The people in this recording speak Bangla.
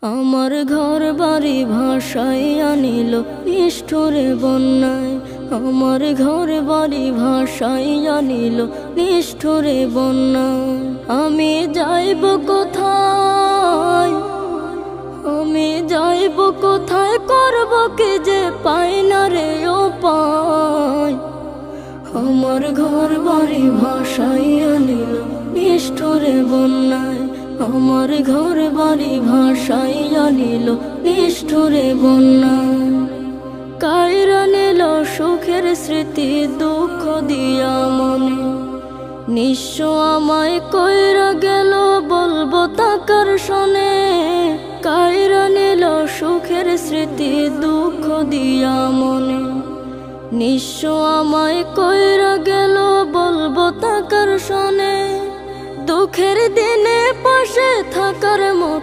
আমার ঘর বাড়ি ভাসাইয়া নিল নিষ্ঠুরে বন্যায়। আমার ঘর বাড়ি ভাসাইয়া নিল নিষ্ঠুরে বন্যায়। আমি যাইব কোথায়, আমি যাইব কোথায়, করব কি যে পাই না রে উপায়। আমার ঘর বাড়ি ভাসাইয়া নিল নিষ্ঠুরে বন্যায়। আমার ঘর বাড়ি ভাসাইয়া নিল নিষ্ঠুরে বন্যায়। কাইরা নিল সুখের স্মৃতি দুঃখ দিয়া মনে, নিঃস্ব আমায় কইরা গেল বলবো তাকার শোনে। কাইরা নিল সুখের স্মৃতি দুঃখ দিয়া মনে, নিঃস্ব আমায় কইরা গেল বলবো তাকার শোনে। দুঃখের দিনে পাশে থাকার মতো